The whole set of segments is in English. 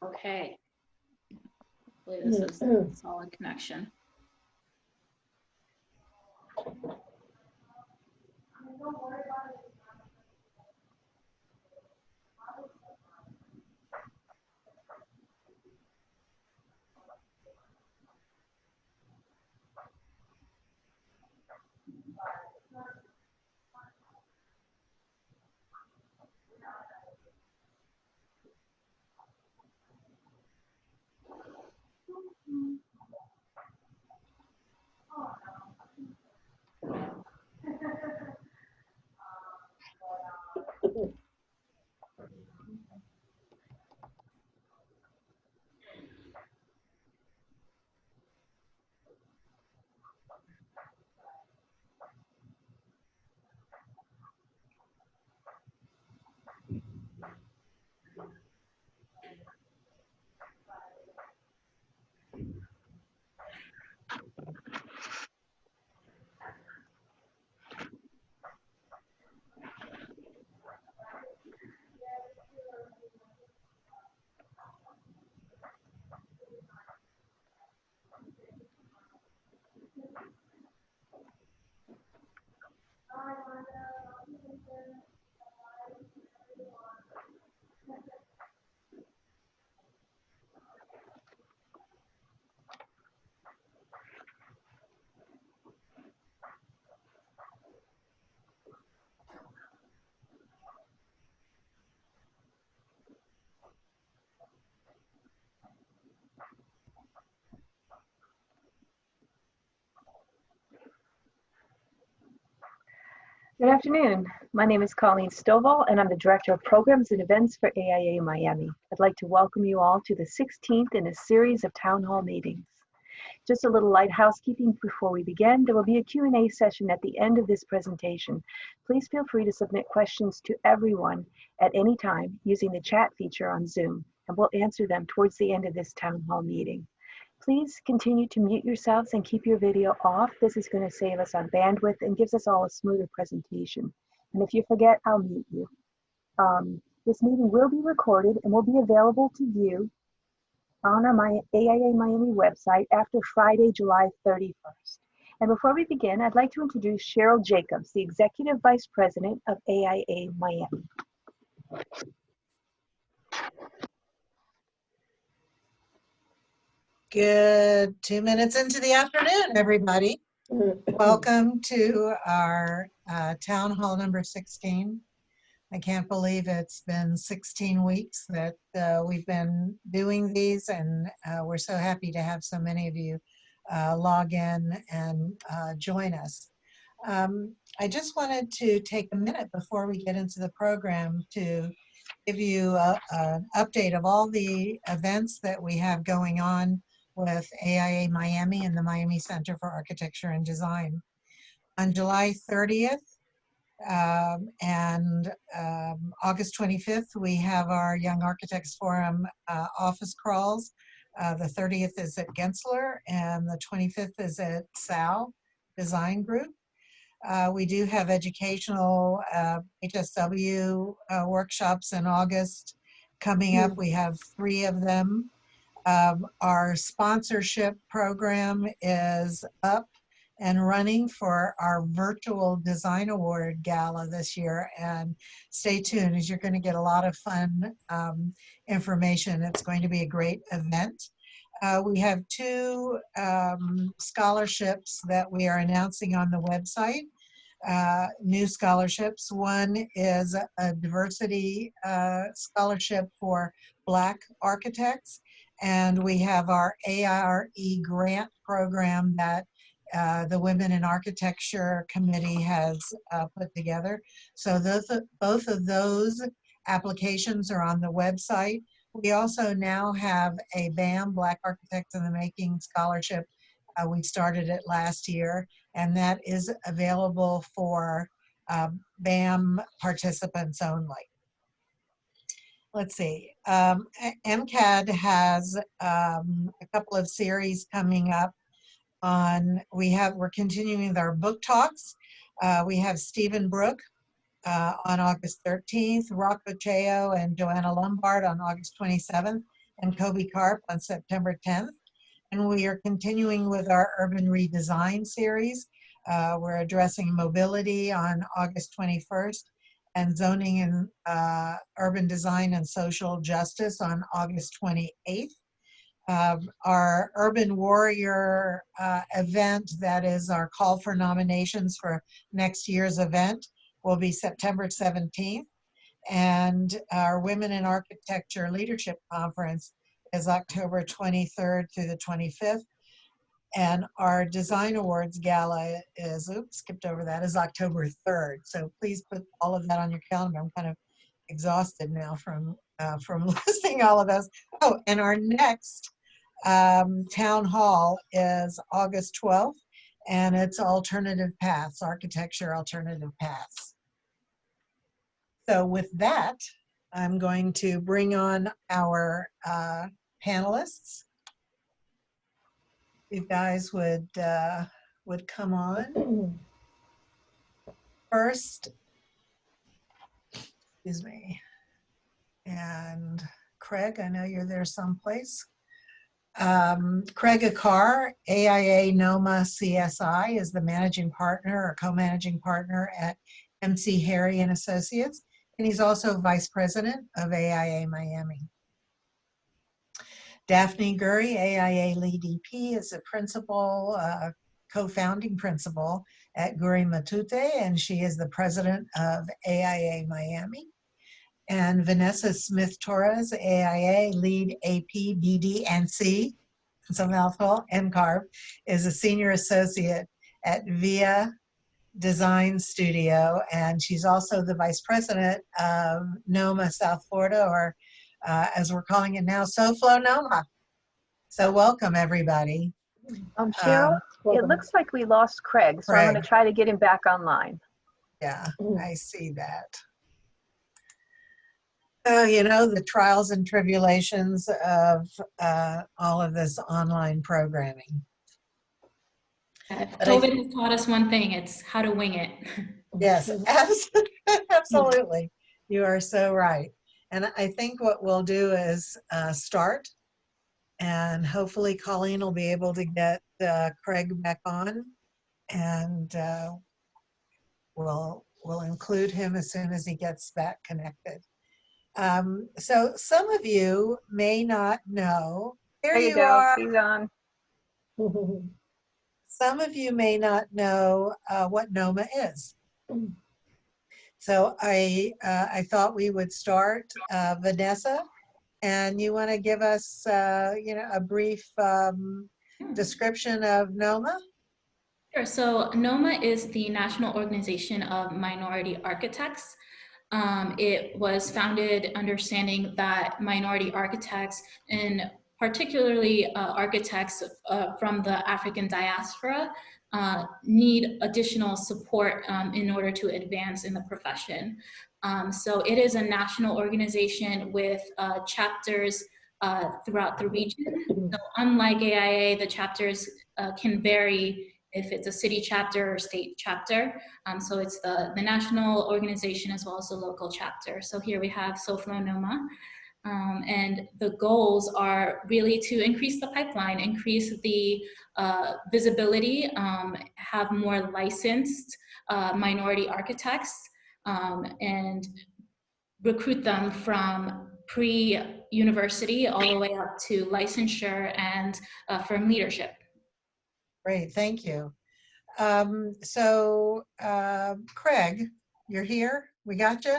Okay. Hopefully this is a solid connection. Good afternoon. My name is Colleen Stovall, and I'm the Director of Programs and Events for AIA Miami. I'd like to welcome you all to the 16th in a series of town hall meetings. Just a little light housekeeping before we begin. There will be a Q&A session at the end of this presentation. Please feel free to submit questions to everyone at any time using the chat feature on Zoom, and we'll answer them towards the end of this town hall meeting. Please continue to mute yourselves and keep your video off. This is going to save us on bandwidth and gives us all a smoother presentation. And if you forget, I'll mute you. This meeting will be recorded and will be available to view on our AIA Miami website after Friday, July 31st. And before we begin, I'd like to introduce Cheryl Jacobs, the Executive Vice President of AIA Miami. Good 2 minutes into the afternoon, everybody. Welcome to our Town Hall number 16. I can't believe it's been 16 weeks that we've been doing these, and we're so happy to have so many of you log in and join us. I just wanted to take a minute before we get into the program to give you an update of all the events that we have going on with AIA Miami and the Miami Center for Architecture and Design. On July 30th and August 25th, we have our Young Architects Forum office crawls. The 30th is at Gensler and the 25th is at SAL Design Group. We do have educational HSW workshops in August coming up. We have 3 of them. Our sponsorship program is up and running for our virtual design award gala this year, and stay tuned as you're going to get a lot of fun information. It's going to be a great event. We have 2 scholarships that we are announcing on the website, new scholarships. One is a diversity scholarship for Black architects. And we have our ARE grant program that the Women in Architecture Committee has put together. So both of those applications are on the website. We also now have a BAM, Black Architects in the Making Scholarship. We started it last year, and that is available for BAM participants only. let's see. MCAD has a couple of series coming up on, we're continuing with our book talks. We have Stephen Brook on August 13th, Rocco Cheo and Joanna Lombard on August 27th, and Kobe Karp on September 10th. And we are continuing with our urban redesign series. We're addressing mobility on August 21st and zoning and urban design and social justice on August 28th. Our Urban Warrior event, that is our call for nominations for next year's event, will be September 17th. And our Women in Architecture Leadership Conference is October 23rd through the 25th. And our Design Awards Gala is, oops, skipped over that, is October 3rd. So please put all of that on your calendar. I'm kind of exhausted now from listing all of those. Oh, and our next town hall is August 12th, and it's Alternative Paths, Architecture Alternative Paths. So with that, I'm going to bring on our panelists. You guys would come on. First, excuse me, and Craig, I know you're there someplace. Craig Akar, AIA NOMA CSI, is the managing partner or co-managing partner at MC Harry and Associates, and he's also vice president of AIA Miami. Daphne Gurry, AIA lead EP, is a principal, co-founding principal at Gurry Matute, and she is the president of AIA Miami. And Vanessa Smith-Torres, AIA lead AP, BD, and C, it's a mouthful, NCARB, is a senior associate at VIA Design Studio, and she's also the vice president of NOMA South Florida, or as we're calling it now, SoFlo NOMA. So welcome, everybody. Cheryl, it looks like we lost Craig, so I'm going to try to get him back online. Yeah, I see that. Oh, you know, the trials and tribulations of all of this online programming. If COVID has taught us one thing, it's how to wing it. Yes, absolutely. You are so right. And I think what we'll do is start, and hopefully Colleen will be able to get Craig back on, and we'll include him as soon as he gets back connected. So some of you may not know. There you go. are. He's on. Some of you may not know what NOMA is. So I thought we would start. Vanessa, and you want to give us a brief description of NOMA? Sure. So NOMA is the National Organization of Minority Architects. It was founded understanding that minority architects, and particularly architects from the African diaspora, need additional support in order to advance in the profession. So it is a national organization with chapters throughout the region. So unlike AIA, the chapters can vary if it's a city chapter or state chapter. So it's the national organization as well as the local chapter. So here we have SoFlo NOMA. And the goals are really to increase the pipeline, increase the visibility, have more licensed minority architects, and recruit them from pre-university all the way up to licensure and firm leadership. Great, thank you. Craig, you're here? We got you?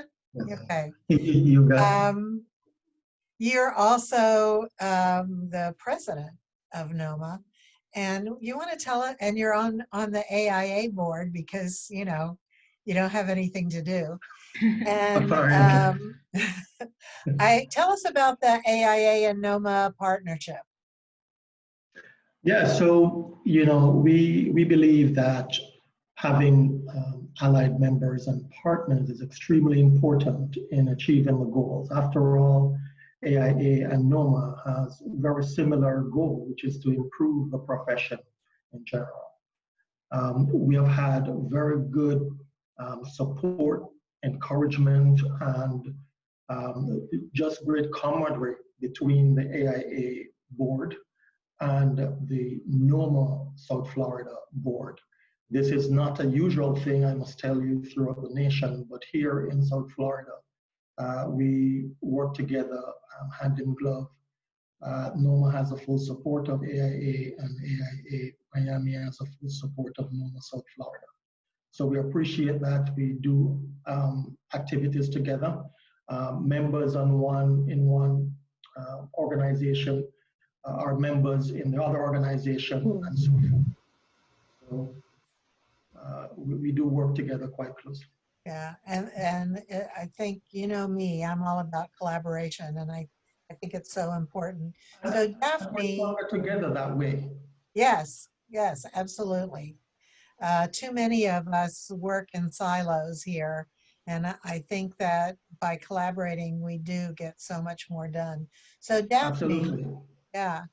Okay. You got You're also the president of NOMA, and you want to tell it, and you're on the AIA board because, you know, you don't have anything to do. And tell us about the AIA and NOMA partnership. Yeah, so, you know, we believe that having allied members and partners is extremely important in achieving the goals. After all, AIA and NOMA has very similar goal, which is to improve the profession in general. We have had very good support, encouragement, and just great camaraderie between the AIA board and the NOMA South Florida board. This is not a usual thing, I must tell you, throughout the nation, but here in South Florida, we work together hand in glove. NOMA has the full support of AIA, and AIA Miami has the full support of NOMA South Florida. So we appreciate that. We do activities together. Members in one organization are members in the other organization, and so forth. So we do work together quite closely. Yeah, and I think, you know me, I'm all about collaboration, and I think it's so important. So Daphne, We're together that way. yes, absolutely. Too many of us work in silos here, and I think that by collaborating, we do get so much more done. So Daphne, Absolutely. yeah,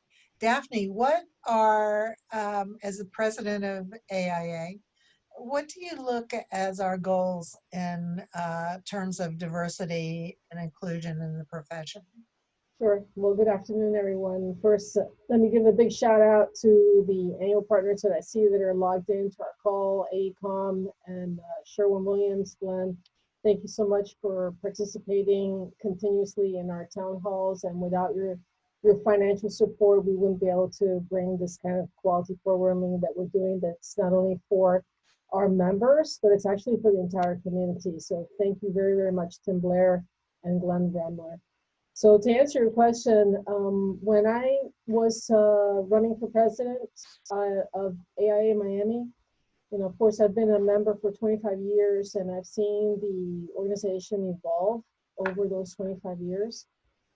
Daphne, what are, as the president of AIA, what do you look at as our goals in terms of diversity and inclusion in the profession? Sure. Well, good afternoon, everyone. First, let me give a big shout out to the annual partners that I see that are logged into our call, AECOM and Sherwin-Williams. Glenn, thank you so much for participating continuously in our town halls. And without your financial support, we wouldn't be able to bring this kind of quality programming that we're doing that's not only for our members, but it's actually for the entire community. So thank you very, very much, Tim Blair and Glenn Bremler. So to answer your question, when I was running for president of AIA Miami, you know, of course, I've been a member for 25 years, and I've seen the organization evolve over those 25 years.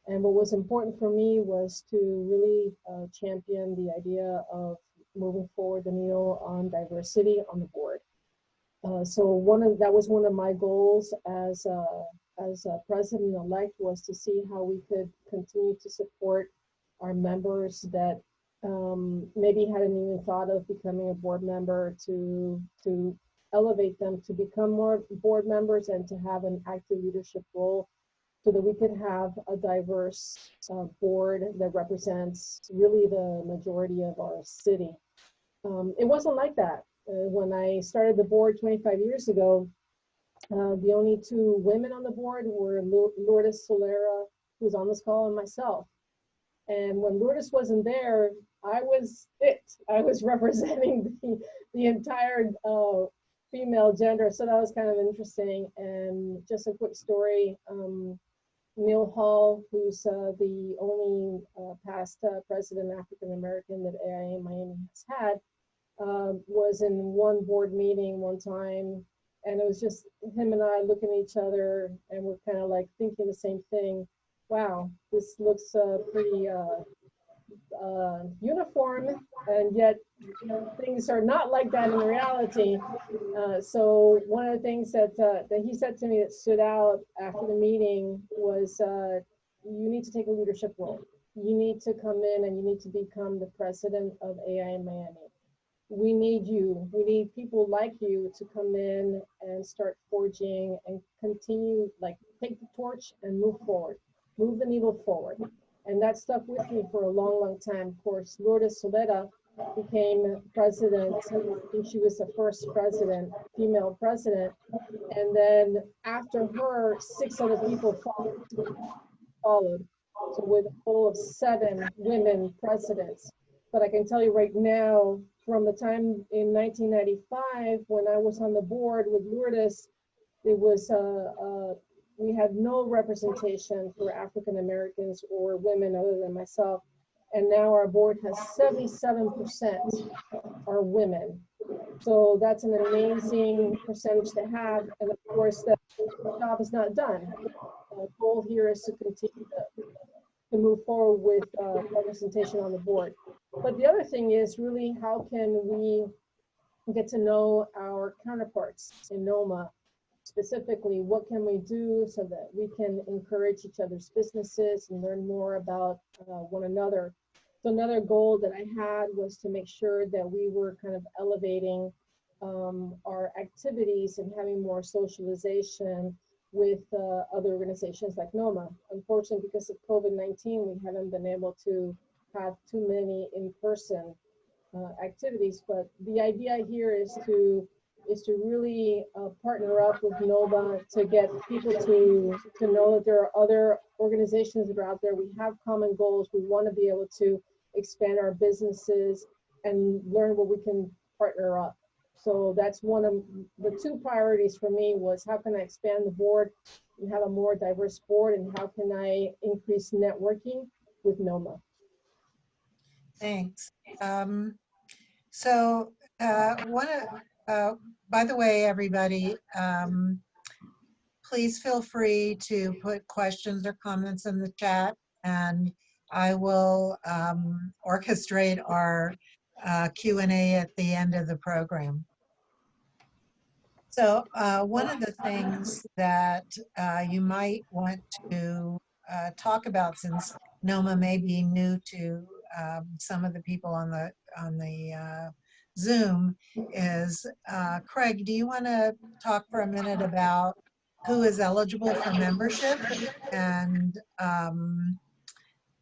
And what was important for me was to really champion the idea of moving forward the needle on diversity on the board. So that was one of my goals as president-elect, was to see how we could continue to support our members that maybe hadn't even thought of becoming a board member, to elevate them to become more board members and to have an active leadership role, so that we could have a diverse board that represents really the majority of our city. It wasn't like that. When I started the board 25 years ago, the only two women on the board were Lourdes Solera, who's on this call, and myself. And when Lourdes wasn't there, I was it. I was representing the entire female gender. So that was kind of interesting. And just a quick story, Neil Hall, who's the only past president African-American that AIA Miami has had, was in one board meeting one time, and it was just him and I looking at each other, and we're kind of like thinking the same thing. Wow, this looks pretty uniform, and yet things are not like that in reality. So one of the things that he said to me that stood out after the meeting was, you need to take a leadership role. You need to come in and you need to become the president of AIA Miami. We need you. We need people like you to come in and start forging and continue, like, take the torch and move forward, move the needle forward. And that stuck with me for a long, long time. Of course, Lourdes Solera became president. I think she was the first president, female president. And then after her, 6 other people followed. So with a total of 7 women presidents. But I can tell you right now, from the time in 1995, when I was on the board with Lourdes, it was we had no representation for African Americans or women other than myself. And now our board has 77% are women. So that's an amazing percentage to have. And of course, the job is not done. The goal here is to continue to move forward with representation on the board. But the other thing is really, how can we get to know our counterparts in NOMA. Specifically, what can we do so that we can encourage each other's businesses and learn more about one another. So another goal that I had was to make sure that we were kind of elevating our activities and having more socialization with other organizations like NOMA. Unfortunately, because of COVID-19, we haven't been able to have too many in-person activities, but the idea here is to really partner up with NOVA to get people to know that there are other organizations that are out there. We have common goals. We want to be able to expand our businesses and learn where we can partner up. So that's one of the two priorities for me was how can I expand the board and have a more diverse board, and how can I increase networking with NOMA. Thanks. So by the way, everybody, please feel free to put questions or comments in the chat, and I will orchestrate our Q&A at the end of the program. So one of the things that you might want to talk about, since NOMA may be new to some of the people on the Zoom, is Craig, do you want to talk for a minute about who is eligible for membership and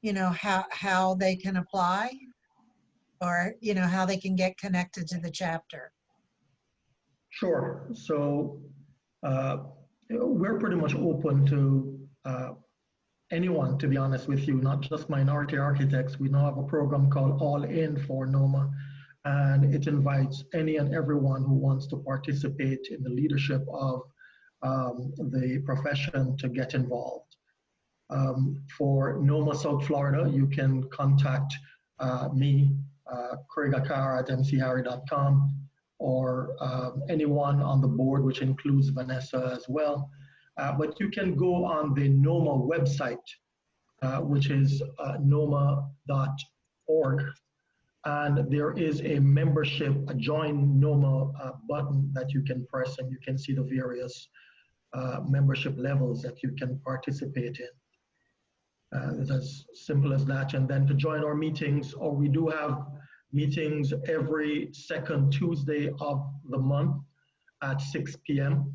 you know, how they can apply, or you know, how they can get connected to the chapter? Sure. So we're pretty much open to anyone, to be honest with you, not just minority architects. We now have a program called All In for NOMA, and it invites any and everyone who wants to participate in the leadership of the profession to get involved. For NOMA South Florida, you can contact me, Craig Akar at mcharry.com, or anyone on the board, which includes Vanessa as well. But you can go on the NOMA website, which is noma.org, and there is a membership, a Join NOMA button that you can press, and you can see the various membership levels that you can participate in. It's as simple as that. And then to join our meetings, or we do have meetings every second Tuesday of the month at 6 p.m.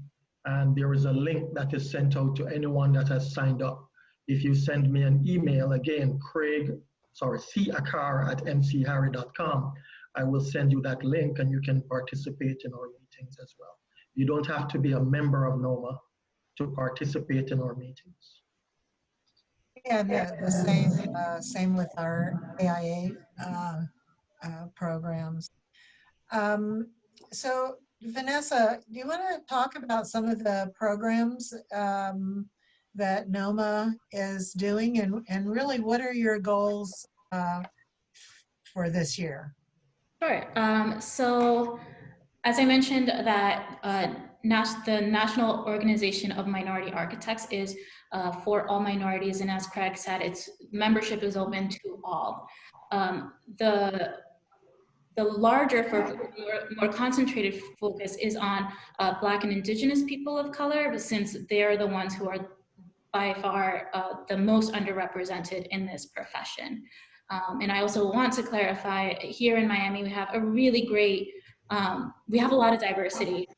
And there is a link that is sent out to anyone that has signed up. If you send me an email, again, c.akar@mcharry.com, I will send you that link and you can participate in our meetings as well. You don't have to be a member of NOMA to participate in our meetings. Yeah, the same with our AIA programs. So Vanessa, do you want to talk about some of the programs that NOMA is doing, and really what are your goals for this year? Sure. So as I mentioned, that the National Organization of Minority Architects is for all minorities, and as Craig said, its membership is open to all. The larger, more concentrated focus is on Black and Indigenous people of color, since they're the ones who are by far the most underrepresented in this profession. And I also want to clarify, here in Miami, we have a really great, we have a lot of diversity,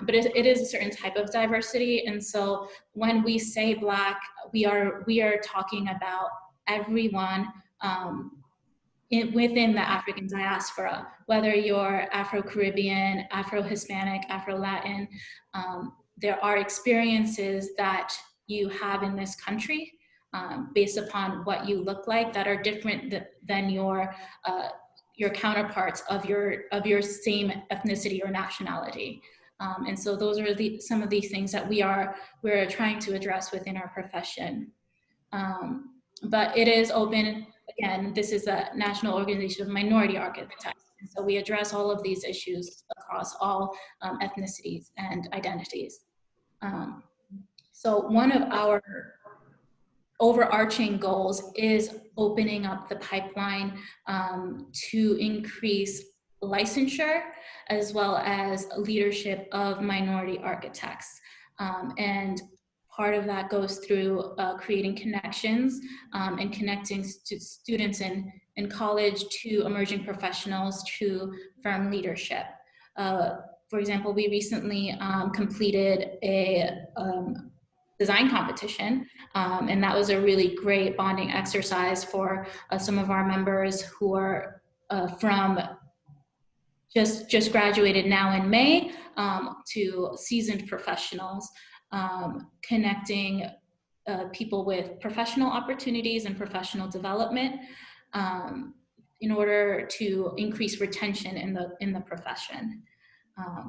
but it is a certain type of diversity. And so when we say Black, we are talking about everyone within the African diaspora, whether you're Afro-Caribbean, Afro-Hispanic, Afro-Latin. There are experiences that you have in this country based upon what you look like that are different than your counterparts of your same ethnicity or nationality. And so those are some of these things that we're trying to address within our profession. But it is open. Again, this is a National Organization of Minority Architects. And so we address all of these issues across all ethnicities and identities. So one of our overarching goals is opening up the pipeline to increase licensure as well as leadership of minority architects. And part of that goes through creating connections and connecting students in college to emerging professionals to firm leadership. For example, we recently completed a design competition, and that was a really great bonding exercise for some of our members who are from just graduated now in May to seasoned professionals, connecting people with professional opportunities and professional development in order to increase retention in the profession. I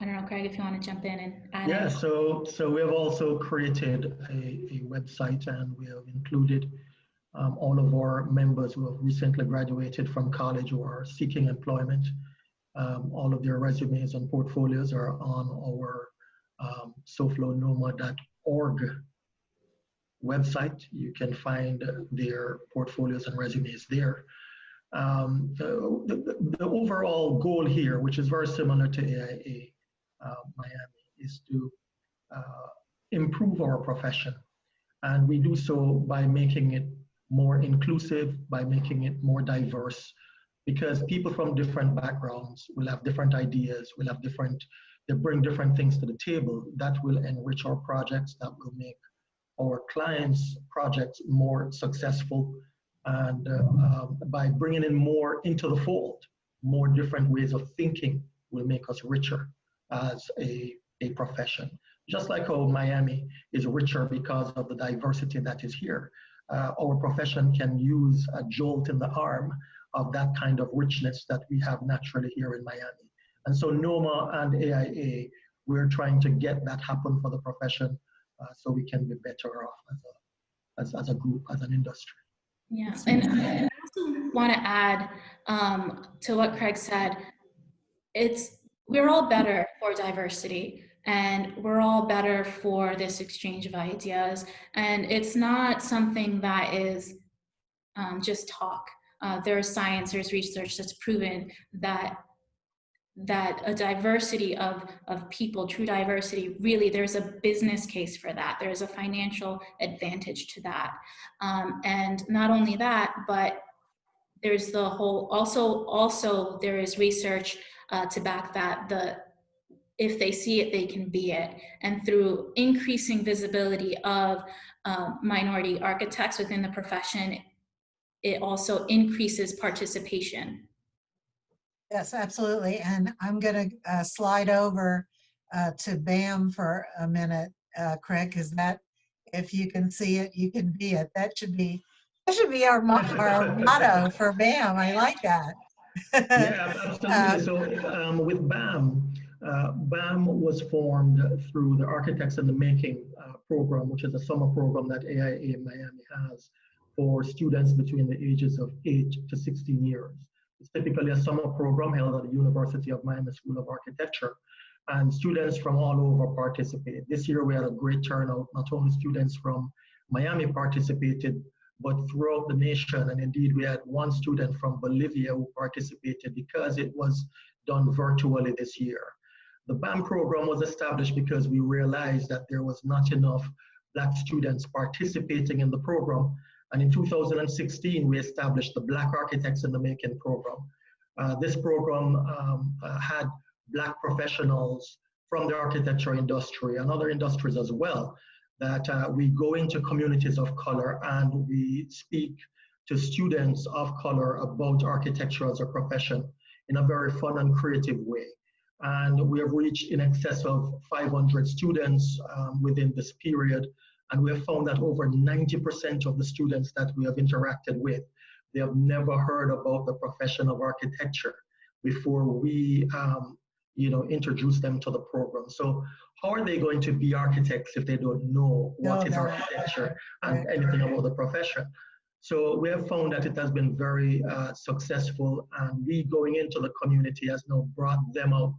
don't know, Craig, if you want to jump in and add Yeah, in. so we have also created a website, and we have included all of our members who have recently graduated from college or are seeking employment. All of their resumes and portfolios are on our soflonoma.org website. You can find their portfolios and resumes there. The overall goal here, which is very similar to AIA Miami, is to improve our profession. And we do so by making it more inclusive, by making it more diverse, because people from different backgrounds will have different ideas, they bring different things to the table that will enrich our projects, that will make our clients' projects more successful. And by bringing in more into the fold, more different ways of thinking will make us richer as a profession. Just like how Miami is richer because of the diversity that is here, our profession can use a jolt in the arm of that kind of richness that we have naturally here in Miami. And so NOMA and AIA, we're trying to get that happen for the profession so we can be better off as a group, as an industry. Yeah, and I also want to add to what Craig said. We're all better for diversity, and we're all better for this exchange of ideas. And it's not something that is just talk. There's science, there's research that's proven that a diversity of people, true diversity, really there's a business case for that. There's a financial advantage to that. And not only that, but there's the whole, also there is research to back that if they see it, they can be it. And through increasing visibility of minority architects within the profession, it also increases participation. Yes, absolutely. And I'm going to slide over to BAM for a minute, Craig, because that, if you can see it, you can be it. That should be our motto for BAM. I like that. Yeah, absolutely. So with BAM, BAM was formed through the Architects in the Making program, which is a summer program that AIA Miami has for students between the ages of 8 to 16 years. It's typically a summer program held at the University of Miami School of Architecture, and students from all over participate. This year we had a great turnout. Not only students from Miami participated, but throughout the nation. And indeed, we had one student from Bolivia who participated because it was done virtually this year. The BAM program was established because we realized that there was not enough Black students participating in the program. And in 2016, we established the Black Architects in the Making program. This program had Black professionals from the architecture industry and other industries as well, that we go into communities of color and we speak to students of color about architecture as a profession in a very fun and creative way. And we have reached in excess of 500 students within this period. And we have found that over 90% of the students that we have interacted with, they have never heard about the profession of architecture before we introduce them to the program. So how are they going to be architects if they don't know what is architecture and anything about the profession? So we have found that it has been very successful, and we going into the community has now brought them out.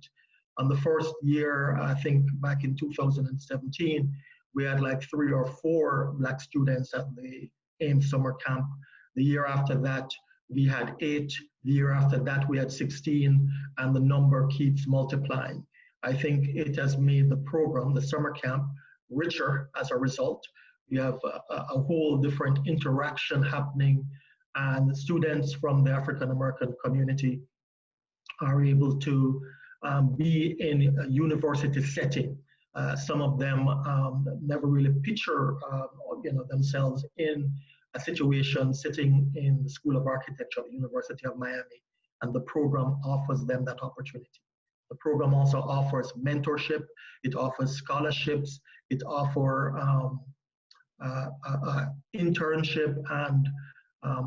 On the first year, I think back in 2017, we had like 3 or 4 Black students at the AIM summer camp. The year after that, we had 8 The year after that, we had 16, and the number keeps multiplying. I think it has made the program, the summer camp, richer as a result. You have a whole different interaction happening, and students from the African American community are able to be in a university setting. Some of them never really picture themselves in a situation sitting in the School of Architecture at the University of Miami, and the program offers them that opportunity. The program also offers mentorship, it offers scholarships, it offers internship, and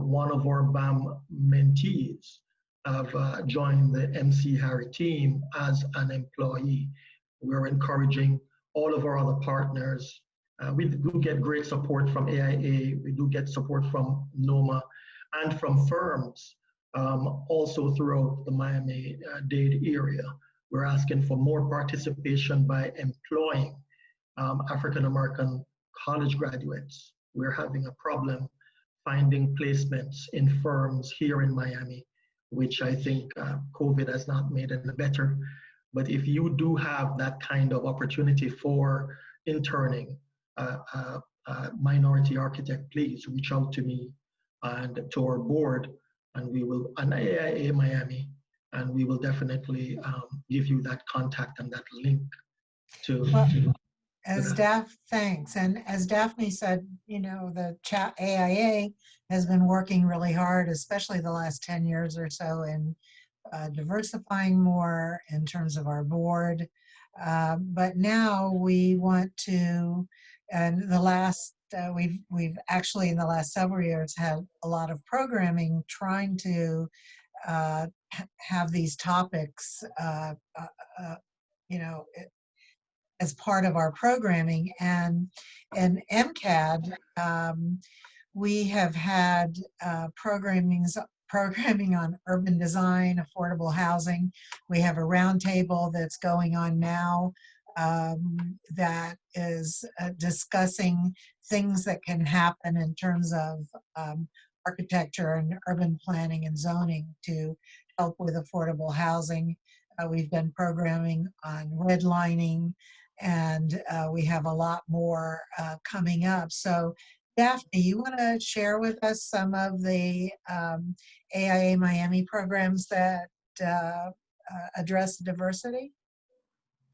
one of our BAM mentees have joined the MC Harry team as an employee. We're encouraging all of our other partners. We do get great support from AIA, we do get support from NOMA and from firms also throughout the Miami-Dade area. We're asking for more participation by employing African-American college graduates. We're having a problem finding placements in firms here in Miami, which I think COVID has not made any better. But if you do have that kind of opportunity for interning, minority architect, please reach out to me and to our board, and we will, and AIA Miami, and we will definitely give you that contact and that link to. As thanks. And as Daphne said, you know, the AIA has been working really hard, especially the last 10 years or so, in diversifying more in terms of our board. But now we want to, and the last, we've actually in the last several years had a lot of programming trying to have these topics, you know, as part of our programming. And in MCAD, we have had programming on urban design, affordable housing. We have a roundtable that's going on now that is discussing things that can happen in terms of architecture and urban planning and zoning to help with affordable housing. We've been programming on redlining, and we have a lot more coming up. So Daphne, you want to share with us some of the AIA Miami programs that address diversity?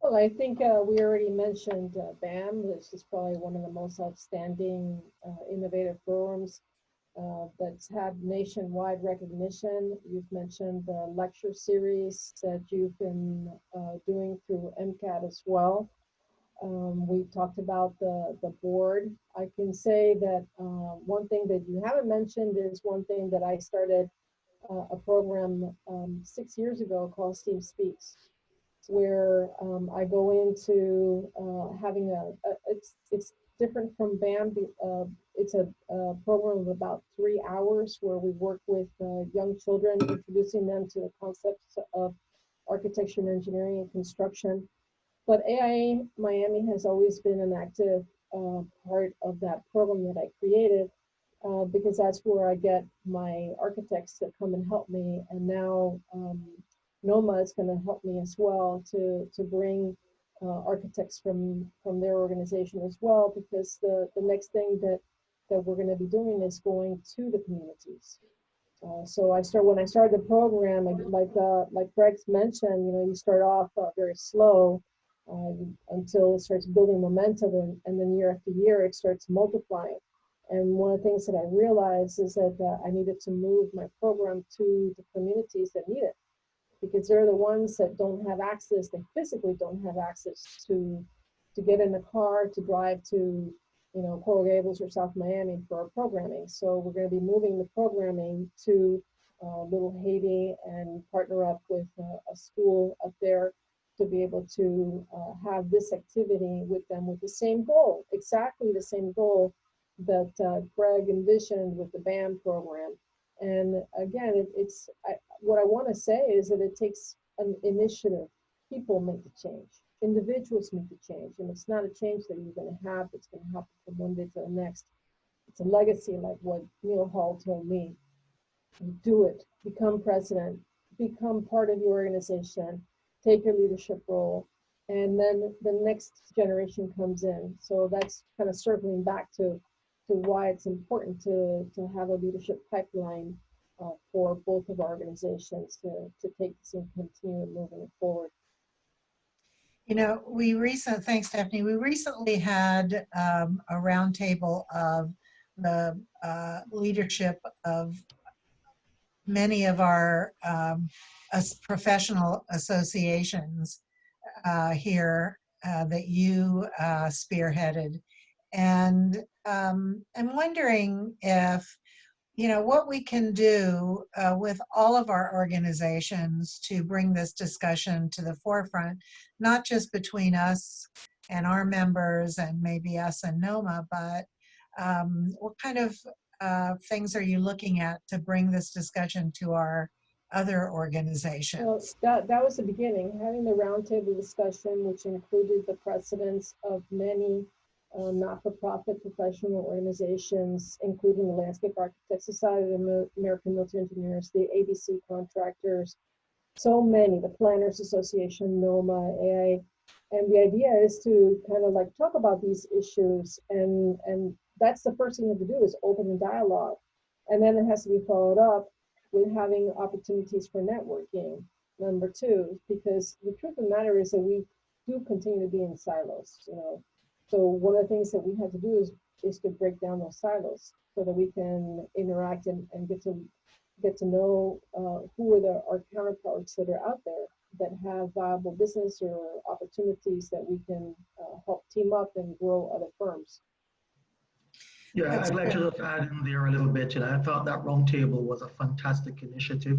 Well, I think we already mentioned BAM, which is probably one of the most outstanding innovative programs that's had nationwide recognition. You've mentioned the lecture series that you've been doing through MCAT as well. We talked about the board. I can say that one thing that you haven't mentioned is one thing that I started a program 6 years ago called Steam Speaks, where I go into having it's different from BAM. It's a program of about 3 hours where we work with young children, introducing them to the concepts of architecture and engineering and construction. But AIA Miami has always been an active part of that program that I created because that's where I get my architects that come and help me. And now NOMA is going to help me as well to bring architects from their organization as well, because the next thing that we're going to be doing is going to the communities. So when I started the program, like Greg's mentioned, you know, you start off very slow until it starts building momentum, and then year after year it starts multiplying. And one of the things that I realized is that I needed to move my program to the communities that need it, because they're the ones that don't have access, they physically don't have access to get in a car, to drive to, you know, Coral Gables or South Miami for our programming. So we're going to be moving the programming to Little Haiti and partner up with a school up there to be able to have this activity with them with the same goal, exactly the same goal that Greg envisioned with the BAM program. And again, what I want to say is that it takes an initiative. People make the change. Individuals make the change. And it's not a change that you're going to have that's going to happen from one day to the next. It's a legacy, like what Neil Hall told me. do it, become president, become part of your organization, take your leadership role, and then the next generation comes in. So that's kind of circling back to why it's important to have a leadership pipeline for both of our organizations to take this and continue moving it forward. You know, thanks, Stephanie. We recently had a roundtable of the leadership of many of our professional associations here that you spearheaded. And I'm wondering if, you know, what we can do with all of our organizations to bring this discussion to the forefront, not just between us and our members and maybe us and NOMA, but what kind of things are you looking at to bring this discussion to our other organizations? Well, that was the beginning, having the roundtable discussion, which included the presidents of many not-for-profit professional organizations, including the Landscape Architects Society, the American Military Engineers, the ABC contractors, so many, the Planners Association, NOMA, AI. And the idea is to kind of like talk about these issues, and that's the first thing you have to do is open the dialogue. And then it has to be followed up with having opportunities for networking, number two, because the truth of the matter is that we do continue to be in silos, you know. So one of the things that we have to do is to break down those silos so that we can interact and get to know who are our counterparts that are out there that have viable business or opportunities that we can help team up and grow other firms. Yeah, I'd like to just add in there a little bit. I thought that roundtable was a fantastic initiative.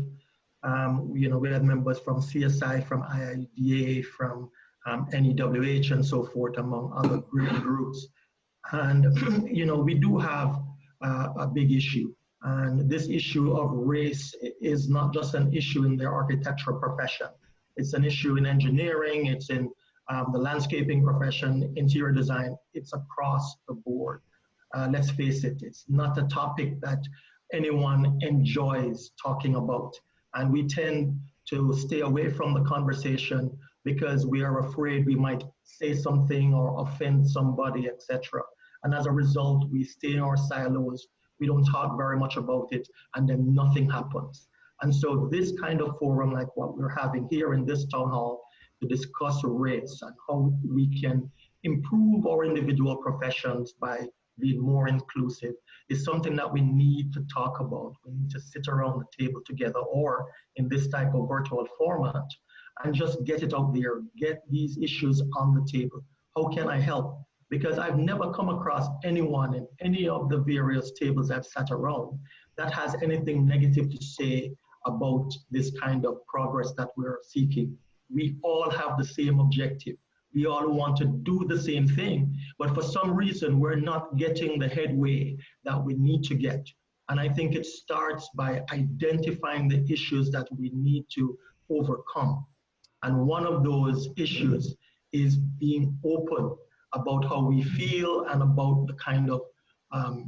You know, we had members from CSI, from IIDA, from NEWH and so forth, among other great groups. And, you know, we do have a big issue. And this issue of race is not just an issue in the architectural profession. It's an issue in engineering, it's in the landscaping profession, interior design, it's across the board. Let's face it, it's not a topic that anyone enjoys talking about. And we tend to stay away from the conversation because we are afraid we might say something or offend somebody, etc. And as a result, we stay in our silos, we don't talk very much about it, and then nothing happens. And so this kind of forum like what we're having here in this town hall to discuss race and how we can improve our individual professions by being more inclusive is something that we need to talk about. We need to sit around the table together or in this type of virtual format and just get it out there, get these issues on the table. How can I help? Because I've never come across anyone in any of the various tables I've sat around that has anything negative to say about this kind of progress that we're seeking. We all have the same objective. We all want to do the same thing, but for some reason, we're not getting the headway that we need to get. And I think it starts by identifying the issues that we need to overcome. And one of those issues is being open about how we feel and about the kind of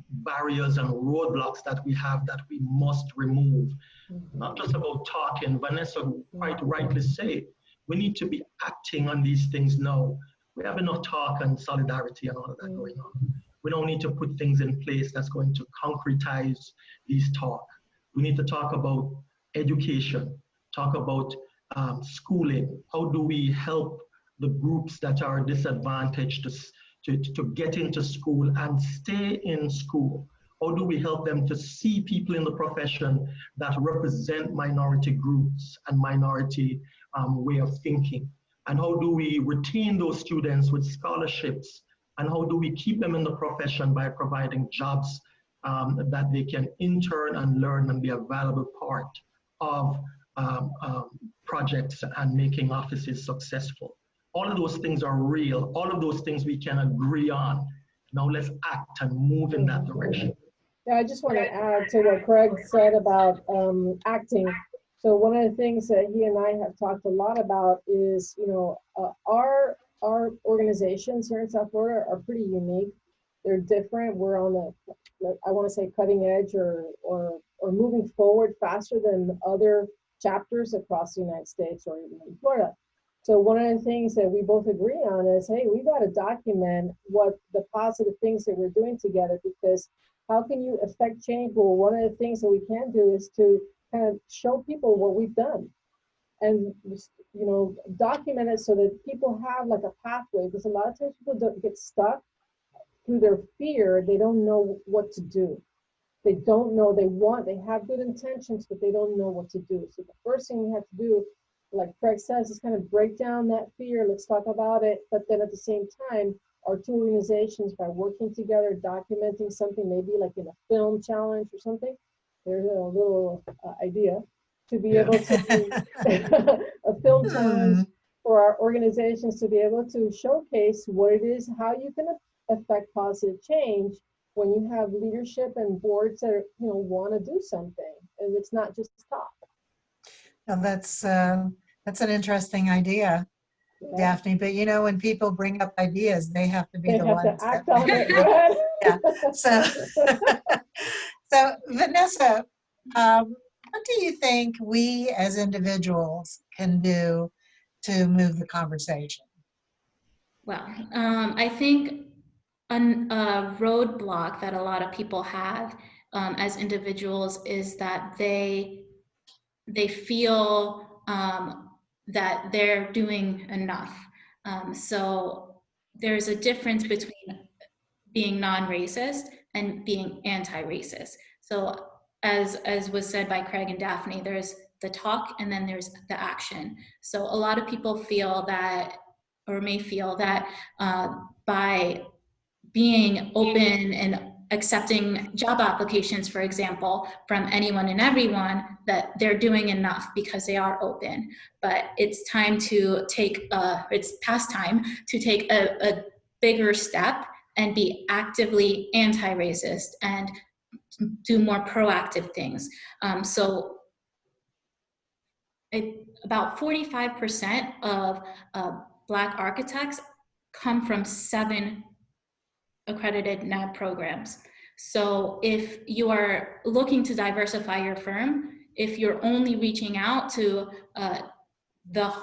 barriers and roadblocks that we have that we must remove. Not just about talking. Vanessa quite rightly said, we need to be acting on these things now. We have enough talk and solidarity and all of that going on. We don't need to put things in place that's going to concretize these talk. We need to talk about education, talk about schooling. How do we help the groups that are disadvantaged to get into school and stay in school? How do we help them to see people in the profession that represent minority groups and minority way of thinking? And how do we retain those students with scholarships? And how do we keep them in the profession by providing jobs that they can intern and learn and be a valuable part of projects and making offices successful? All of those things are real. All of those things we can agree on. Now let's act and move in that direction. Yeah, I just want to add to what Craig said about acting. So one of the things that he and I have talked a lot about is, you know, our organizations here in South Florida are pretty unique. They're different. We're on the, I want to say, cutting edge or or moving forward faster than other chapters across the United States or even in Florida. So one of the things that we both agree on is, hey, we got to document what the positive things that we're doing together, because how can you affect change? Well, one of the things that we can do is to kind of show people what we've done and, you know, document it so that people have like a pathway, because a lot of times people don't get stuck through their fear. They don't know what to do. They don't know, they have good intentions, but they don't know what to do. So the first thing we have to do, like Craig says, is kind of break down that fear. Let's talk about it. But then at the same time, our two organizations, by working together, documenting something, maybe like in a film challenge or something, there's a little idea to be able to do a film challenge for our organizations to be able to showcase what it is, how you can affect positive change when you have leadership and boards that want to do something, and it's not just talk. Now that's an interesting idea, Yeah. Daphne. But you know, when people bring up ideas, they have to be They the have to ones act that on it. Go ahead. Yeah. So Vanessa, what do you think we as individuals can do to move the conversation? Well, I think a roadblock that a lot of people have as individuals is that they feel that they're doing enough. So there's a difference between being non-racist and being anti-racist. So as was said by Craig and Daphne, there's the talk and then there's the action. So a lot of people feel that, or may feel that by being open and accepting job applications, for example, from anyone and everyone, that they're doing enough because they are open. But it's time to take, it's past time to take a bigger step and be actively anti-racist and do more proactive things. So about 45% of Black architects come from 7 accredited NAB programs. So if you are looking to diversify your firm, if you're only reaching out to the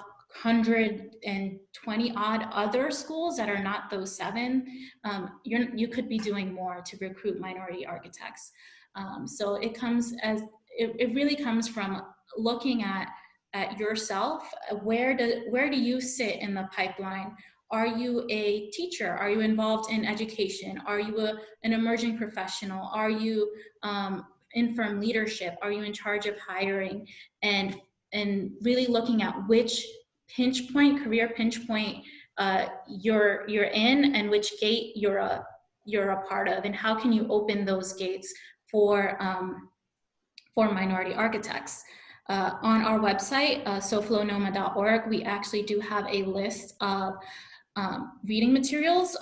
120 odd other schools that are not those 7, you could be doing more to recruit minority architects. So it comes as, it really comes from looking at yourself. Where do you sit in the pipeline? Are you a teacher? Are you involved in education? Are you an emerging professional? Are you in firm leadership? Are you in charge of hiring? And really looking at which pinch point, career pinch point you're in, and which gate you're a part of, and how can you open those gates for minority architects. On our website, soflonoma.org, we actually do have a list of reading materials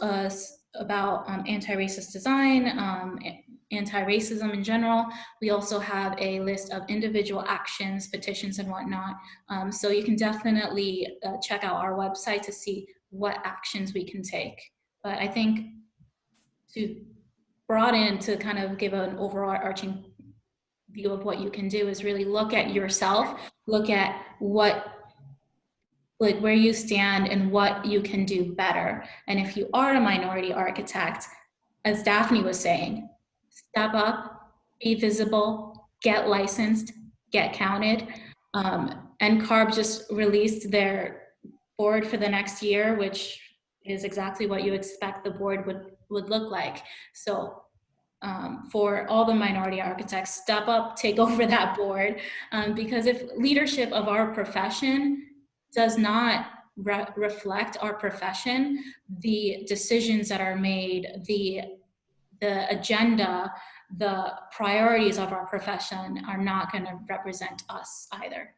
about anti-racist design, anti-racism in general. We also have a list of individual actions, petitions, and whatnot. So you can definitely check out our website to see what actions we can take. But I think to broaden, to kind of give an overarching view of what you can do, is really look at yourself, look at where you stand and what you can do better. And if you are a minority architect, as Daphne was saying, step up, be visible, get licensed, get counted. NCARB just released their board for the next year, which is exactly what you expect the board would look like. So for all the minority architects, step up, take over that board, because if leadership of our profession does not reflect our profession, the decisions that are made, the agenda, the priorities of our profession are not going to represent us either.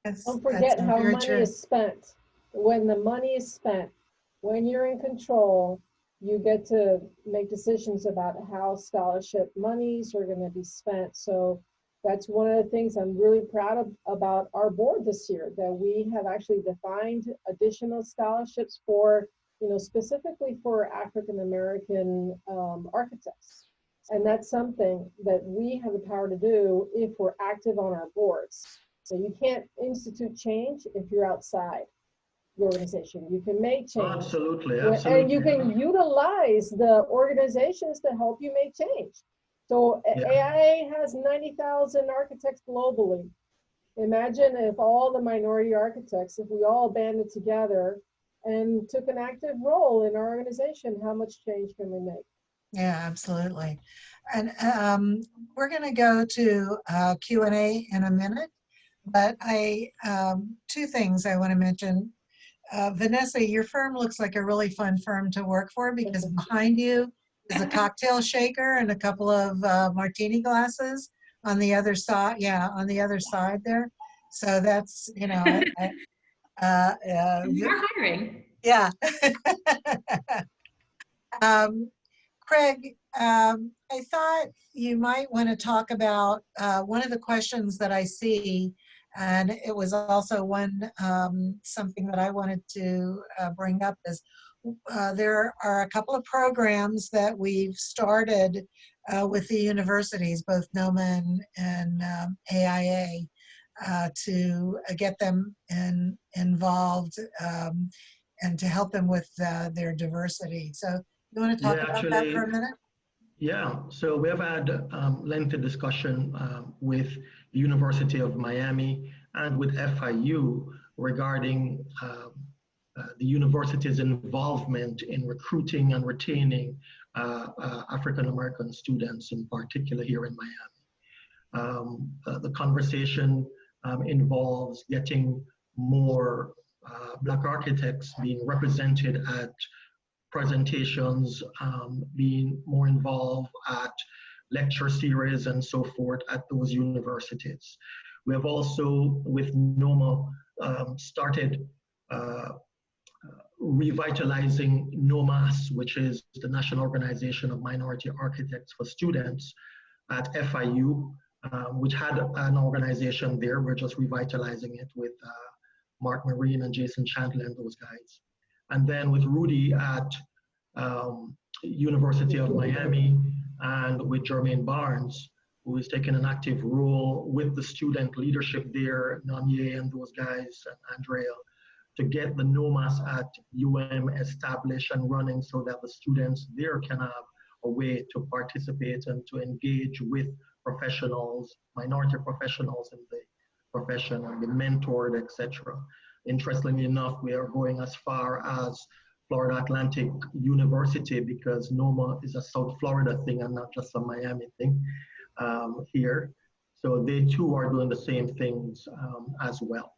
Don't forget how very money true. is spent. When the money is spent, when you're in control, you get to make decisions about how scholarship monies are going to be spent. So that's one of the things I'm really proud of about our board this year, that we have actually defined additional scholarships for, specifically for African American architects. And that's something that we have the power to do if we're active on our boards. So you can't institute change if you're outside the organization. You can make change. Absolutely, And you absolutely. can utilize the organizations to help you make change. So Yeah. AIA has 90,000 architects globally. Imagine if all the minority architects, if we all banded together and took an active role in our organization, how much change can we make? Yeah, absolutely. And we're going to go to Q&A in a minute, but two things I want to mention. Vanessa, your firm looks like a really fun firm to work for because behind you is a cocktail shaker and a couple of martini glasses on the other side. Yeah, on the other side there. So that's, We are hiring. yeah. Craig, I thought you might want to talk about one of the questions that I see, and it was also something that I wanted to bring up is there are a couple of programs that we've started with the universities, both NOMA and AIA, to get them involved and to help them with their diversity. So you want to talk about that for a minute? Yeah, so we have had lengthy discussion with the University of Miami and with FIU regarding the university's involvement in recruiting and retaining African-American students, in particular here in Miami. The conversation involves getting more Black architects being represented at presentations, being more involved at lecture series and so forth at those universities. We have also, with NOMA, started revitalizing NOMAS, which is the National Organization of Minority Architects for Students at FIU, which had an organization there. We're just revitalizing it with Mark Marine and Jason Chandler and those guys. And then with Rudy at University of Miami and with Jermaine Barnes, who is taking an active role with the student leadership there, Namye and those guys, and Andrea, to get the NOMAS at established and running so that the students there can have a way to participate and to engage with professionals, minority professionals in the profession and be mentored, etc. Interestingly enough, we are going as far as Florida Atlantic University because NOMA is a South Florida thing and not just a Miami thing here. So they too are doing the same things as well.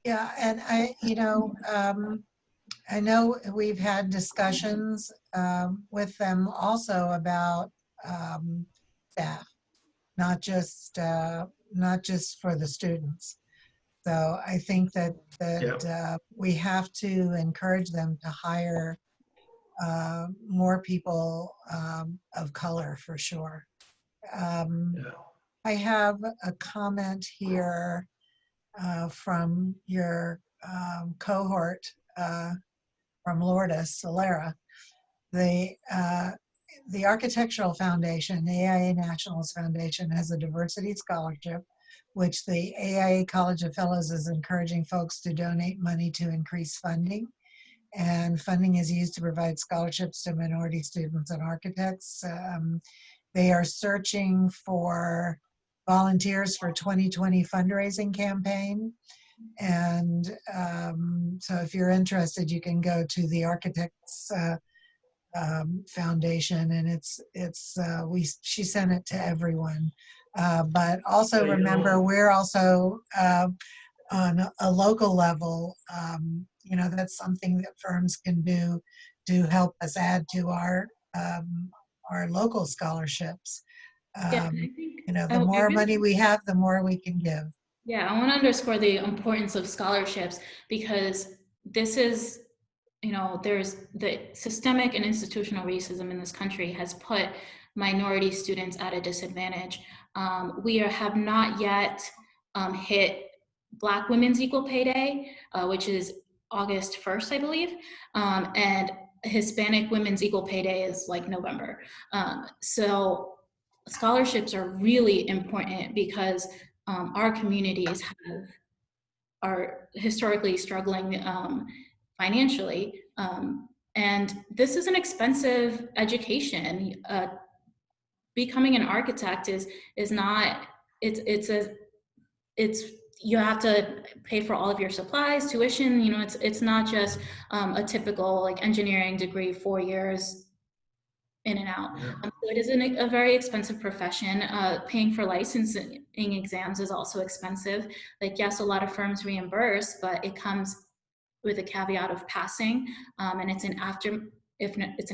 Yeah, and I know we've had discussions with them also about staff, not just for the students. So I think that we have to encourage them to hire more people of color for sure. I have a comment here from your cohort from Lourdes Solera. The Architectural Foundation, the AIA Nationals Foundation, has a diversity scholarship, which the AIA College of Fellows is encouraging folks to donate money to increase funding. And funding is used to provide scholarships to minority students and architects. They are searching for volunteers for 2020 fundraising campaign. And so if you're interested, you can go to the Architects Foundation, and she sent it to everyone. But also remember, we're also on a local level. That's something that firms can do to help us add to our local scholarships. The more money we have, the more we can give. Yeah, I want to underscore the importance of scholarships because this is, there's the systemic and institutional racism in this country has put minority students at a disadvantage. We have not yet hit Black Women's Equal Pay Day, which is August 1st, I believe. And Hispanic Women's Equal Pay Day is like November. So scholarships are really important because our communities are historically struggling financially. And this is an expensive education. Becoming an architect is not, it's you have to pay for all of your supplies, tuition, you know, it's not just a typical like engineering degree, 4 years in and out. Yeah. So it is a very expensive profession. Paying for licensing exams is also expensive. Like, yes, a lot of firms reimburse, but it comes with a caveat of passing, and it's an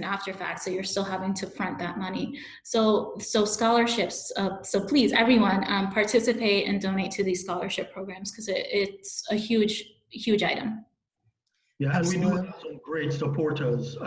after fact, so you're still having to front that money. So scholarships. So please, everyone, participate and donate to these scholarship programs because it's a huge item. Yeah, and we do Absolutely. have some great supporters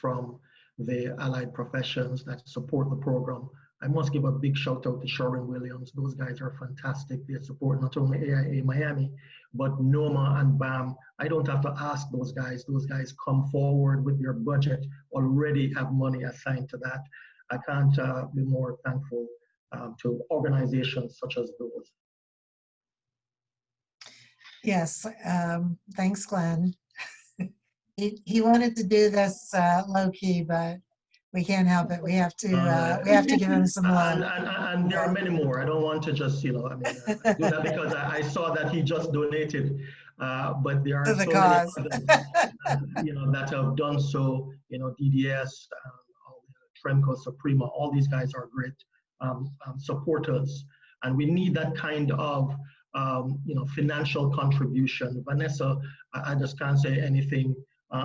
from the allied professions that support the program. I must give a big shout out to Cheryl Williams. Those guys are fantastic. They support not only AIA Miami, but NOMA and BAM. I don't have to ask those guys. Those guys come forward with their budget, already have money assigned to that. I can't be more thankful to organizations such as those. Yes, thanks, Glenn. He wanted to do this low key, but we can't help it. We have to give him some love. And there are many more. I don't want to just, you know, I mean, do that because I saw that he just donated, but there are To the so cause. many others, you know, that have done so. You know, DDS, Tremco, Suprema, all these guys are great supporters, and we need that kind of you know, financial contribution. Vanessa, I just can't say anything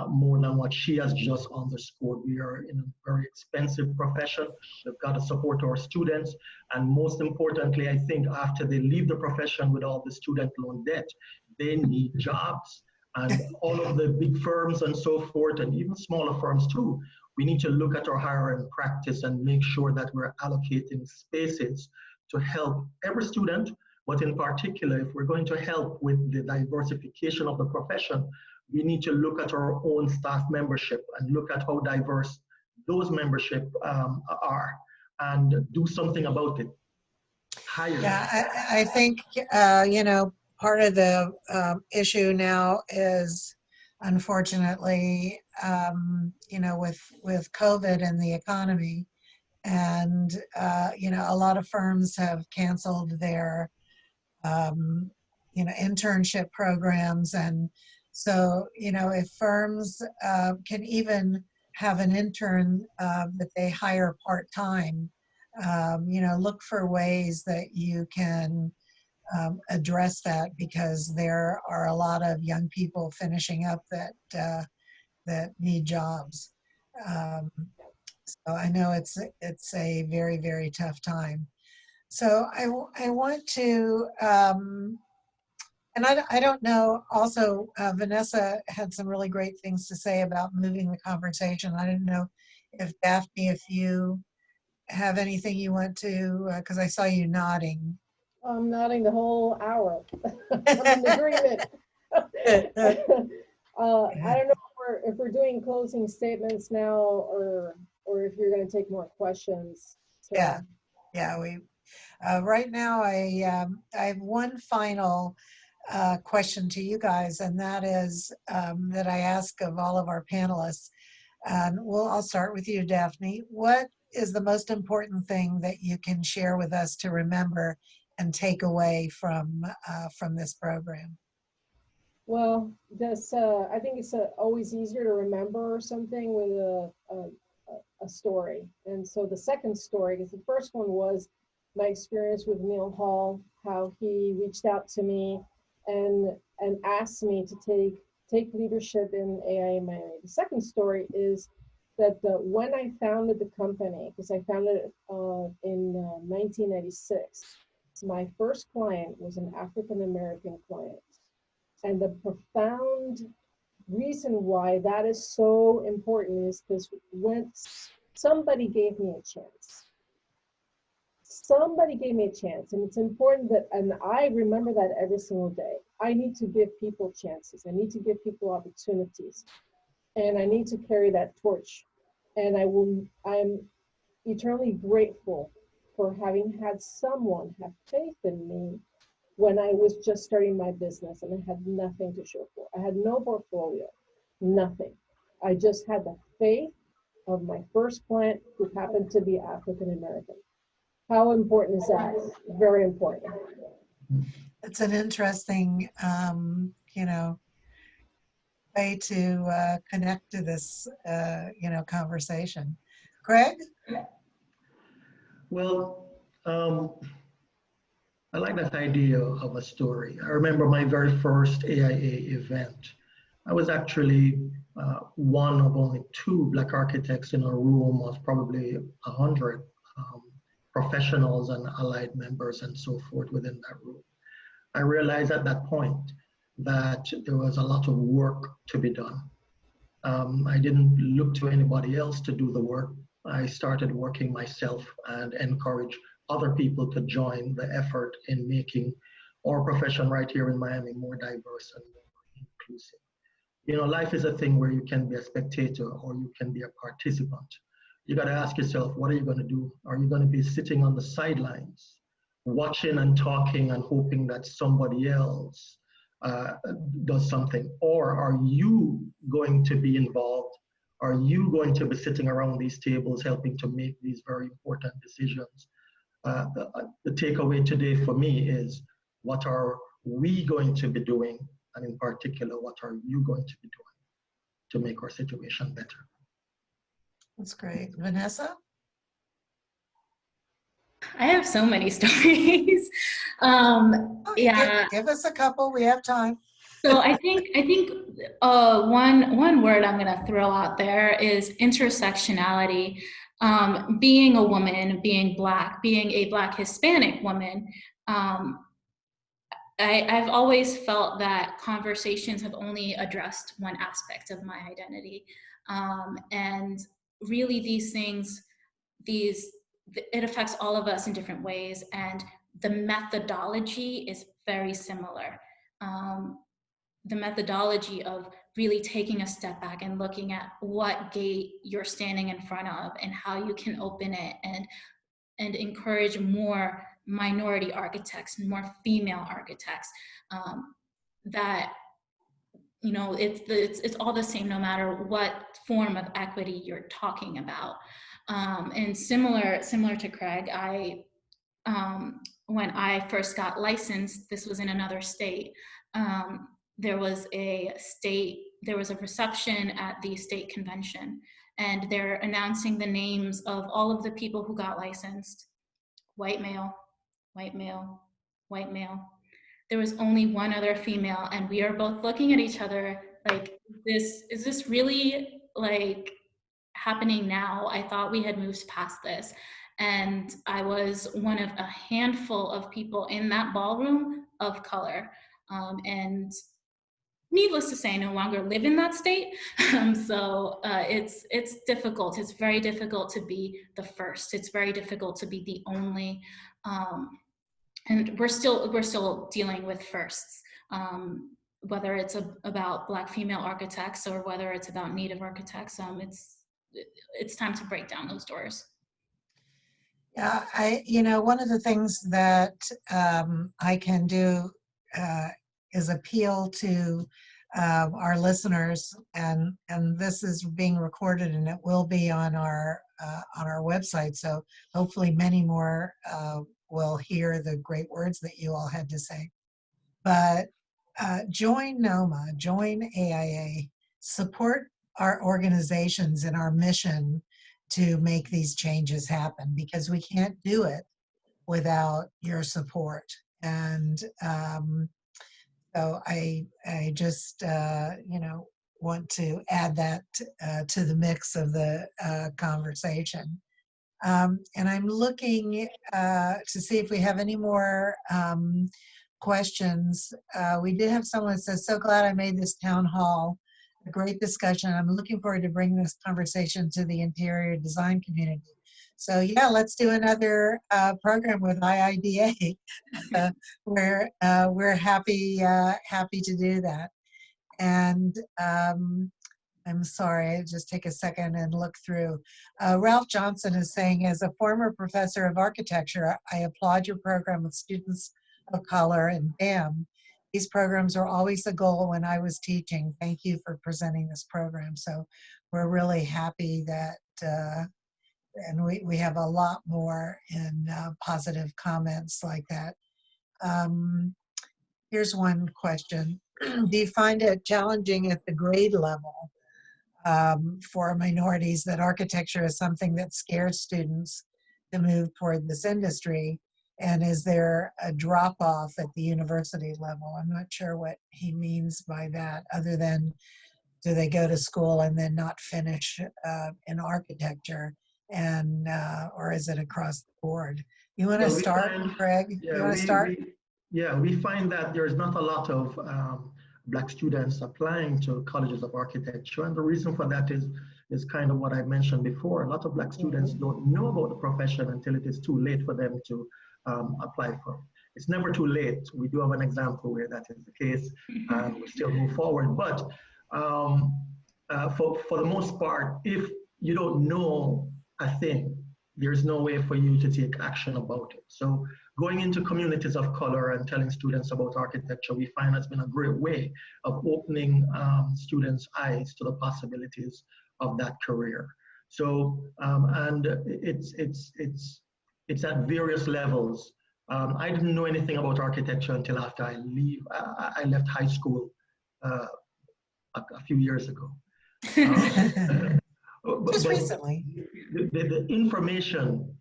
more than what she has just underscored. We are in a very expensive profession. We've got to support our students. And most importantly, I think after they leave the profession with all the student loan debt, they need jobs. And all of the big firms and so forth, and even smaller firms too, we need to look at our hiring practice and make sure that we're allocating spaces to help every student, but in particular, if we're going to help with the diversification of the profession, we need to look at our own staff membership and look at how diverse those membership are and do something about it. Hire. Yeah, I think, you know, part of the issue now is, unfortunately, you know, with COVID and the economy, and, you know, a lot of firms have canceled their, you know, internship programs. And so, you know, if firms can even have an intern that they hire part-time, you know, look for ways that you can address that, because there are a lot of young people finishing up that need jobs. So I know it's a very, very tough time. So I want to, and I don't know, also Vanessa had some really great things to say about moving the conversation. I didn't know if Daphne, if you have anything you want to, because I saw you nodding. I'm nodding the whole hour. I'm in agreement. I don't know if we're doing closing statements now, or if you're going to take more questions. So. Yeah. We right now I have one final question to you guys, and that is that I ask of all of our panelists. I'll start with you, Daphne. What is the most important thing that you can share with us to remember and take away from this program? Well, I think it's always easier to remember something with a story. And so the second story, because the first one was my experience with Neil Hall, how he reached out to me and asked me to take leadership in AIA Miami. The second story is that when I founded the company, because I founded it in 1996, my first client was an African-American client. And the profound reason why that is so important is because when somebody gave me a chance. Somebody gave me a chance, and it's important that, and I remember that every single day. I need to give people chances. I need to give people opportunities. and I need to carry that torch. And I'm eternally grateful for having had someone have faith in me when I was just starting my business and I had nothing to show for. I had no portfolio, nothing. I just had the faith of my first client who happened to be African American. How important is that? Very important. It's an interesting, way to connect to this, conversation. Greg? Well, I like that idea of a story. I remember my very first AIA event. I was actually one of only 2 Black architects in a room of probably 100 professionals and allied members and so forth within that room. I realized at that point that there was a lot of work to be done. I didn't look to anybody else to do the work. I started working myself and encouraged other people to join the effort in making our profession right here in Miami more diverse and more inclusive. You know, life is a thing where you can be a spectator or you can be a participant. You got to ask yourself, what are you going to do? Are you going to be sitting on the sidelines, watching and talking and hoping that somebody else does something? Or are you going to be involved? Are you going to be sitting around these tables helping to make these very important decisions? The takeaway today for me is, what are we going to be doing? And in particular, what are you going to be doing to make our situation better? That's great. Vanessa? I have so many stories. Yeah. Give us a couple. We have time. So I think one word I'm gonna throw out there is intersectionality. Being a woman, being Black, being a Black Hispanic woman, I've always felt that conversations have only addressed one aspect of my identity, and really these things, it affects all of us in different ways, and the methodology is very similar. The methodology of really taking a step back and looking at what gate you're standing in front of and how you can open it and encourage more minority architects and more female architects. That, you know, it's all the same no matter what form of equity you're talking about. And similar to Craig, when I first got licensed, this was in another state. There was a reception at the state convention, and they're announcing the names of all of the people who got licensed. White male, white male, white male. There was only one other female, and we are both looking at each other like, is this really like happening now? I thought we had moved past this. And I was one of a handful of people in that ballroom of color. And needless to say, I no longer live in that state. So it's difficult. It's very difficult to be the first. It's very difficult to be the only. And we're still dealing with firsts. Whether it's about Black female architects or whether it's about Native architects, it's time to break down those doors. Yeah, one of the things that I can do is appeal to our listeners, and this is being recorded and it will be on our website. So hopefully many more will hear the great words that you all had to say. But join NOMA, join AIA, support our organizations in our mission to make these changes happen, because we can't do it without your support. And so I just want to add that to the mix of the conversation. And I'm looking to see if we have any more questions. We did have someone that says, so glad I made this town hall a great discussion. I'm looking forward to bringing this conversation to the interior design community. So yeah, let's do another program with IIDA. We're happy to do that. And I'm sorry, just take a second and look through. Ralph Johnson is saying, as a former professor of architecture, I applaud your program with students of color and BAM. These programs are always the goal when I was teaching. Thank you for presenting this program. So we're really happy that, and we have a lot more in positive comments like that. Here's one question. Do you find it challenging at the grade level for minorities that architecture is something that scares students to move toward this industry? And is there a drop-off at the university level? I'm not sure what he means by that, other than do they go to school and then not finish in architecture, and or is it across the board? You want to start, Craig? Yeah, you want to start? we find that there's not a lot of Black students applying to colleges of architecture, and the reason for that is kind of what I mentioned before. A lot of Black students don't know about the profession until it is too late for them to apply for. It's never too late. We do have an example where that is the case, and we still move forward. But for the most part, if you don't know a thing, there's no way for you to take action about it. So going into communities of color and telling students about architecture, we find has been a great way of opening students' eyes to the possibilities of that career. So, and it's at various levels. I didn't know anything about architecture until after I left high school a few years ago. Just recently. The information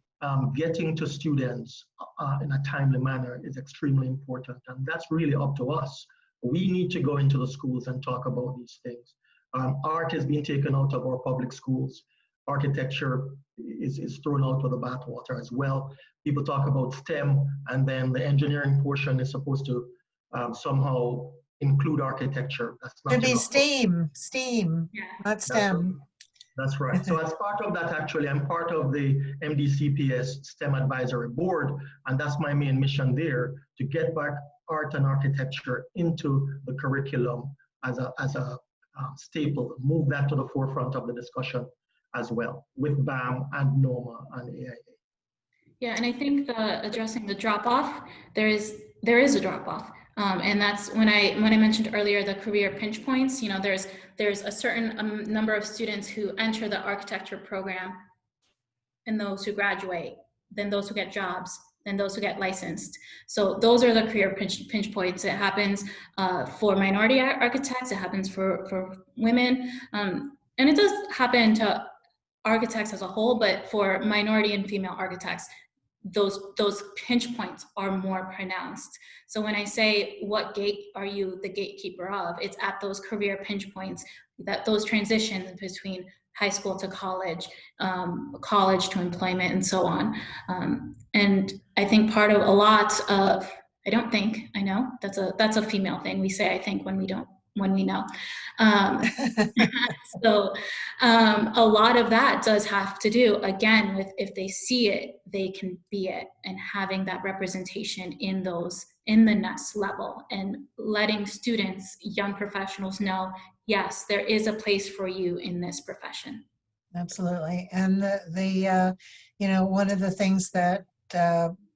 getting to students in a timely manner is extremely important, and that's really up to us. We need to go into the schools and talk about these things. Art is being taken out of our public schools. Architecture is thrown out with the bathwater as well. People talk about STEM, and then the engineering portion is supposed to somehow include architecture. That's not Should be enough. STEAM, not STEM. That's right. So as part of that, actually, I'm part of the MDCPS STEM Advisory Board, and that's my main mission there, to get back art and architecture into the curriculum as a staple, move that to the forefront of the discussion as well, with BAM and NOMA and AIA. Yeah, and I think addressing the drop-off, there is a drop-off. And that's when I mentioned earlier the career pinch points. You know, there's a certain number of students who enter the architecture program, and those who graduate, then those who get jobs, then those who get licensed. So those are the career pinch points. It happens for minority architects. It happens for women, and it does happen to architects as a whole. But for minority and female architects, those pinch points are more pronounced. So when I say what gate are you the gatekeeper of, it's at those career pinch points, that those transitions between high school to college, college to employment, and so on. And I think part of a lot of, I know that's a female thing. We say I think when we know. So a lot of that does have to do, again, with if they see it, they can be it, and having that representation in the next level, and letting students, young professionals know, yes, there is a place for you in this profession. Absolutely. And you know, one of the things that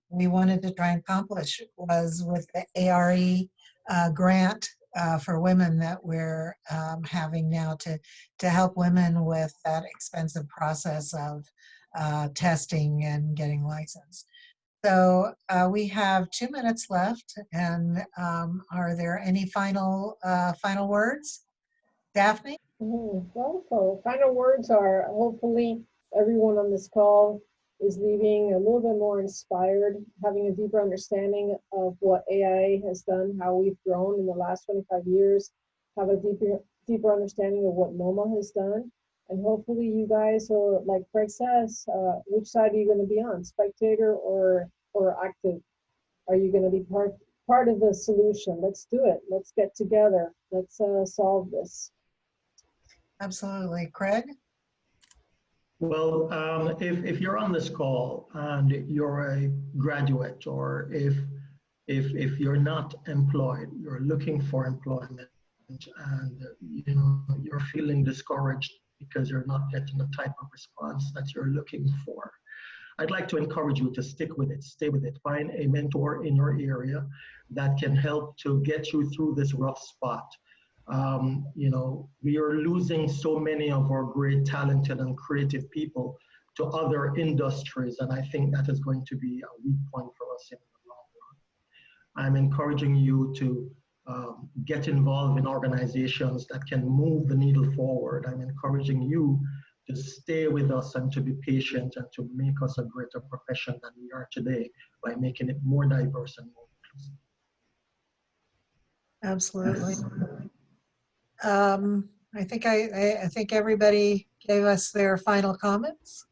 we wanted to try and accomplish was with the ARE grant for women that we're having now to help women with that expensive process of testing and getting licensed. So we have 2 minutes left, and are there any final words? Daphne? Wonderful. Final words are, hopefully everyone on this call is leaving a little bit more inspired, having a deeper understanding of what AI has done, how we've grown in the last 25 years, have a deeper understanding of what NOMA has done. And hopefully you guys will, like Craig says, which side are you going to be on, spectator or active? Are you going to be part of the solution? Let's do it. Let's get together. Let's solve this. Absolutely. Craig? Well, if you're on this call and you're a graduate, or if you're not employed, you're looking for employment, and you know, you're feeling discouraged because you're not getting the type of response that you're looking for. I'd like to encourage you to stick with it, stay with it. Find a mentor in your area that can help to get you through this rough spot. You know, we are losing so many of our great talented and creative people to other industries, and I think that is going to be a weak point for us in the long run. I'm encouraging you to get involved in organizations that can move the needle forward. I'm encouraging you to stay with us and to be patient and to make us a greater profession than we are today by making it more diverse and more inclusive. Absolutely. I think everybody gave us their final comments.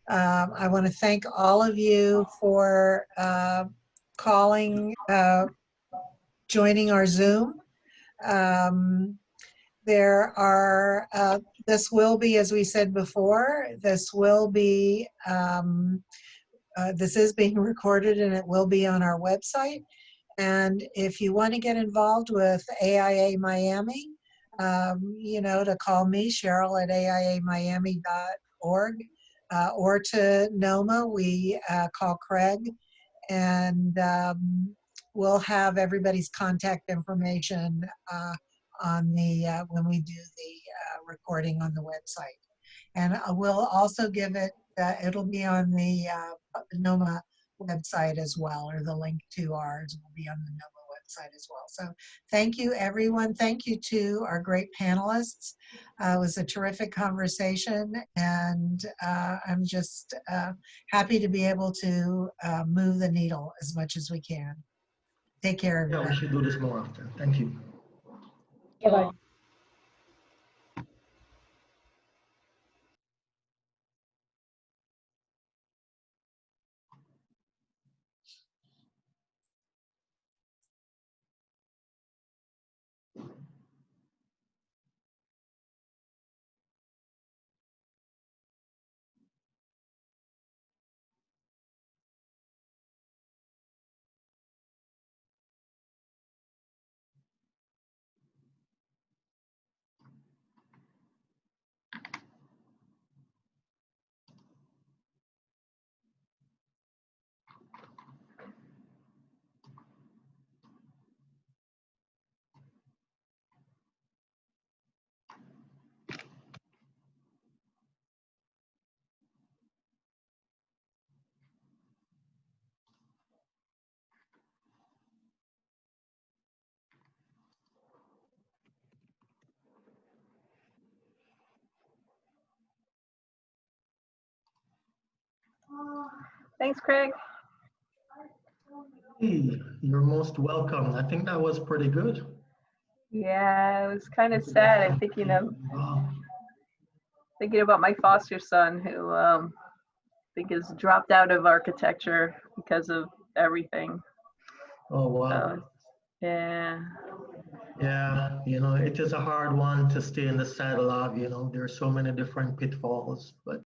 I want to thank all of you for joining our Zoom. This will be, as we said before, this is being recorded and it will be on our website. And if you want to get involved with AIA Miami, you know, to call me, Cheryl at aiamiami.org, or to NOMA, we call Craig, and we'll have everybody's contact information on the when we do the recording on the website. And we'll also give it, it'll be on the NOMA website as well, or the link to ours will be on the NOMA website as well. So thank you, everyone. Thank you to our great panelists. It was a terrific conversation, and I'm just happy to be able to move the needle as much as we can. Take care, everybody. Yeah, we should do this more often. Thank you. Bye-bye. Thanks, Craig. Hey, you're most welcome. I think that was pretty good. Yeah, it was kind of sad. I'm thinking about my foster son who I think has dropped out of architecture because of everything. Oh, wow. So, yeah. Yeah, you know, it is a hard one to stay in the saddle of, you know, there are so many different pitfalls, but